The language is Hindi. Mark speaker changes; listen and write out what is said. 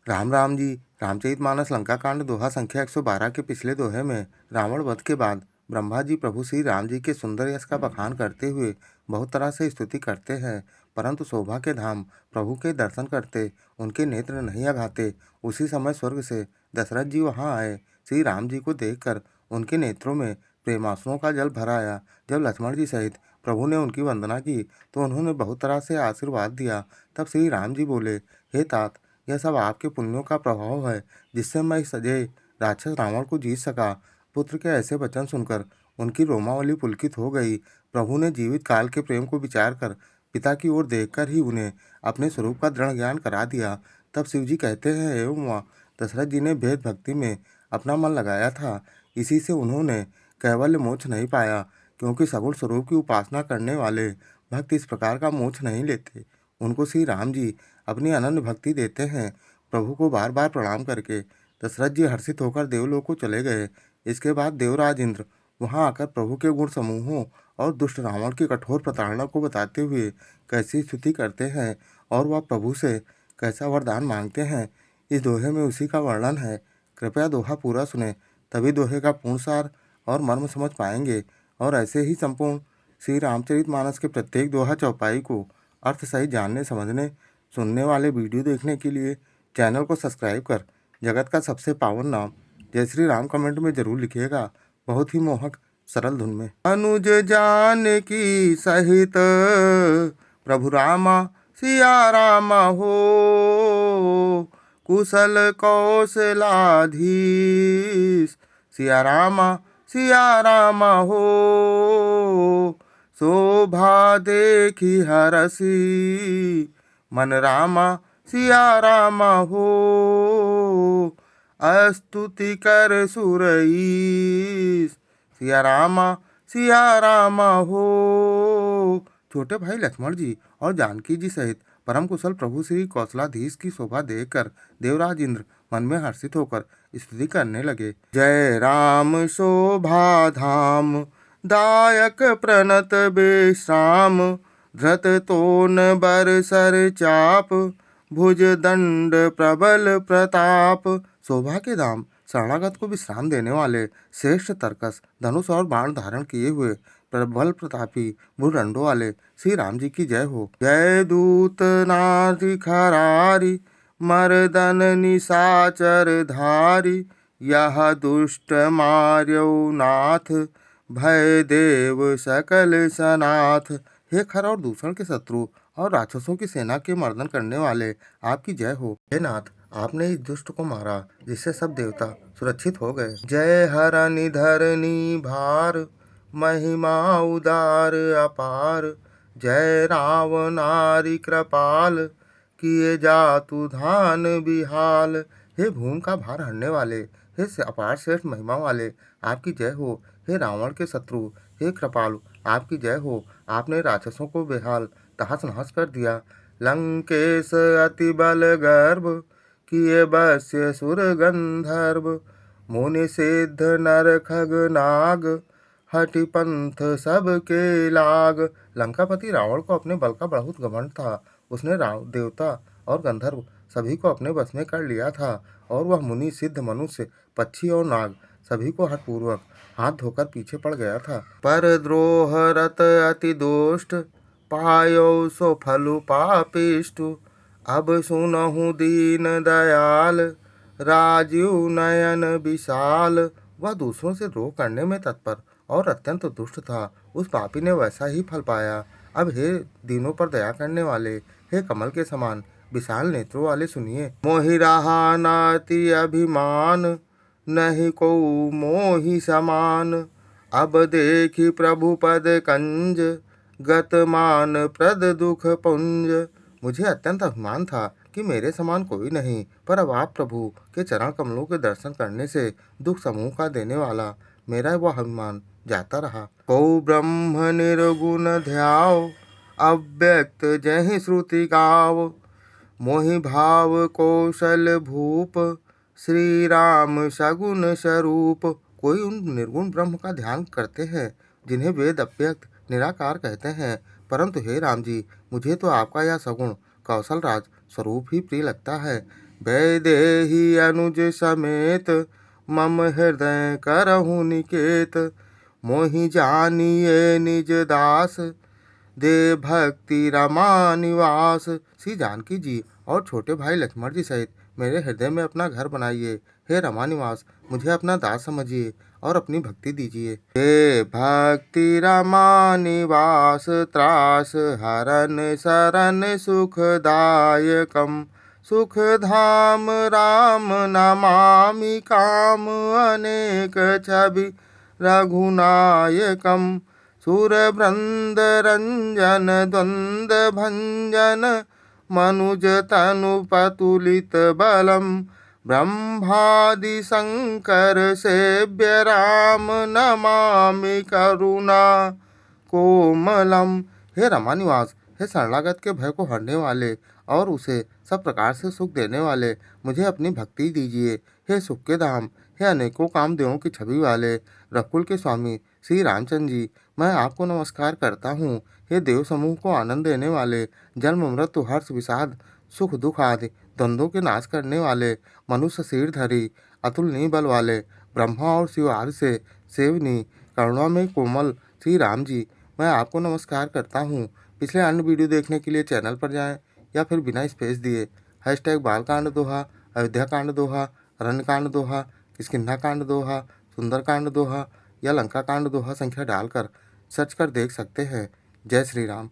Speaker 1: राम राम जी। रामचरितमानस लंका कांड दोहा संख्या 112 के पिछले दोहे में रावण वध के बाद ब्रह्मा जी प्रभु श्री राम जी के सुंदर यश का बखान करते हुए बहुत तरह से स्तुति करते हैं, परंतु शोभा के धाम प्रभु के दर्शन करते उनके नेत्र नहीं अघाते। उसी समय स्वर्ग से दशरथ जी वहां आए। श्री राम जी को देखकर उनके नेत्रों में प्रेमाश्रुओं का जल भर आया। जब लक्ष्मण जी सहित प्रभु ने उनकी वंदना की तो उन्होंने बहुत तरह से आशीर्वाद दिया। तब श्री राम जी बोले, हे तात, यह सब आपके पुण्यों का प्रभाव है जिससे मैं इस अजय राक्षस रावण को जीत सका। पुत्र के ऐसे वचन सुनकर उनकी रोमावली पुलकित हो गई। प्रभु ने जीवित काल के प्रेम को विचार कर पिता की ओर देखकर ही उन्हें अपने स्वरूप का दृढ़ ज्ञान करा दिया। तब शिव जी कहते हैं, एवं वहाँ दशरथ जी ने भेद भक्ति में अपना मन लगाया था, इसी से उन्होंने कैवल्य मोक्ष नहीं पाया, क्योंकि सगुण स्वरूप की उपासना करने वाले भक्त इस प्रकार का मोक्ष नहीं लेते। उनको श्री राम जी अपनी अनन्य भक्ति देते हैं। प्रभु को बार बार प्रणाम करके दशरथ जी हर्षित होकर देवलोक को चले गए। इसके बाद देवराज इंद्र वहां आकर प्रभु के गुण समूहों और दुष्ट रावण की कठोर प्रताड़ना को बताते हुए कैसी स्तुति करते हैं और वह प्रभु से कैसा वरदान मांगते हैं, इस दोहे में उसी का वर्णन है। कृपया दोहा पूरा सुने, तभी दोहे का पूर्ण सार और मर्म समझ पाएंगे। और ऐसे ही संपूर्ण श्री रामचरितमानस के प्रत्येक दोहा चौपाई को अर्थ सही जानने समझने सुनने वाले वीडियो देखने के लिए चैनल को सब्सक्राइब कर जगत का सबसे पावन नाम जय श्री राम कमेंट में जरूर लिखिएगा, बहुत ही मोहक सरल धुन में। अनुज जान की सहित प्रभु रामा सिया रामा हो, कुशल कौशलाधीश सिया रामा हो, शोभा देखी हरसी मन रामा सिया रामा हो, स्तुति कर सुरईस सिया रामा हो। छोटे भाई लक्ष्मण जी और जानकी जी सहित परम कुशल प्रभु श्री कौशलाधीश की शोभा देखकर देवराज इंद्र मन में हर्षित होकर स्तुति करने लगे। जय राम शोभा धाम दायक प्रणत विश्राम, धृत तोन बरसर चाप, भुज दंड प्रबल प्रताप। शोभा के धाम शरणागत को विश्राम देने वाले श्रेष्ठ तर्कस धनुष और बाण धारण किए हुए प्रबल प्रतापी भुजदंडों वाले श्री राम जी की जय हो। जय दूत नारी खरारी, मर्दन निशाचर धारी, यह दुष्ट मार्यो नाथ, भय देव सकल सनाथ। हे खर और दूषण के शत्रु और राक्षसों की सेना के मर्दन करने वाले आपकी जय हो। हे नाथ, आपने इस दुष्ट को मारा जिससे सब देवता सुरक्षित हो गए। जय हर निधरनी भार, महिमा उदार अपार, जय रावणारी कृपाल, किए जातु धान बिहाल। हे भूमि का भार हरने वाले, हे अपार श्रेष्ठ महिमा वाले आपकी जय हो। हे रावण के शत्रु, हे कृपालु आपकी जय हो। आपने राक्षसों को बेहाल तहस नहस कर दिया। लंकेश अति बल गर्भ, किए बस्य सुर गंधर्व, मुनि सिद्ध नर खग नाग, हठि पंथ सबके लाग। लंकापति रावण को अपने बल का बहुत घमंड था। उसने देवता और गंधर्व सभी को अपने बस में कर लिया था, और वह मुनि सिद्ध मनुष्य पक्षी और नाग सभी को हठपूर्वक हाथ धोकर पीछे पड़ गया था। पर द्रोह रत अति दुष्ट, पायो सो फलु पापिष्ट, अब सुनहु दीन दयाल, राजीव नयन विशाल। वह दूसरों से द्रोह करने में तत्पर और अत्यंत दुष्ट था। उस पापी ने वैसा ही फल पाया। अब हे दीनों पर दया करने वाले, हे कमल के समान विशाल नेत्रों वाले सुनिए। मोहि रहा नाति अभिमान, नहीं को मोहि समान, अब देखी प्रभु पद कंज, गत मान प्रद दुख पुंज। मुझे अत्यंत अभिमान था कि मेरे समान कोई नहीं, पर अब आप प्रभु के चरण कमलों के दर्शन करने से दुख समूह का देने वाला मेरा वह अभिमान जाता रहा। को ब्रह्म निर्गुण ध्याव, अव्यक्त जहि श्रुति गाव, मोहि भाव कौशल भूप, श्री राम सगुण स्वरूप। कोई उन निर्गुण ब्रह्म का ध्यान करते हैं जिन्हें वेद अव्यक्त निराकार कहते हैं, परंतु हे राम जी, मुझे तो आपका यह सगुण कौशल राज स्वरूप ही प्रिय लगता है। वैदेही अनुज समेत मम हृदय करहु निकेत। मोहि जानिए निज दास दे भक्ति रमा निवास। श्री जानकी जी और छोटे भाई लक्ष्मण जी सहित मेरे हृदय में अपना घर बनाइए। हे रमा निवास, मुझे अपना दास समझिए और अपनी भक्ति दीजिए। हे भक्ति रमा निवास त्रास हरन शरण सुखदायकम। सुख धाम राम नमामि काम अनेक छवि रघुनायकम। सुरवृंद रंजन द्वंद भंजन मनुज तनु पतुलित बलम। ब्रह्मादि शंकर सेव्य राम नमामि करुणा कोमलम। हे रमानिवास, हे शरणागत के भय को हरने वाले और उसे सब प्रकार से सुख देने वाले, मुझे अपनी भक्ति दीजिए। हे सुख के धाम, हे अनेकों कामदेवों की छवि वाले रघुकुल के स्वामी श्री रामचंद्र जी, मैं आपको नमस्कार करता हूँ। हे देव समूह को आनंद देने वाले, जन्म मृत्यु हर्ष विषाद सुख दुख आदि द्वंद्वों के नाश करने वाले, मनुष्य शीरधरी अतुलनीय बल वाले, ब्रह्मा और शिव आदि से सेवनी करुणा में कोमल श्री राम जी, मैं आपको नमस्कार करता हूँ। पिछले अन्य वीडियो देखने के लिए चैनल पर जाएं या फिर बिना स्पेस दिए #बालकांड दोहा, अयोध्या कांड दोहा, अरण्यकांड दोहा, किष्किंधा कांड दोहा, सुंदरकांड दोहा या लंका कांड दोहा संख्या डालकर सर्च कर देख सकते हैं। जय श्री राम।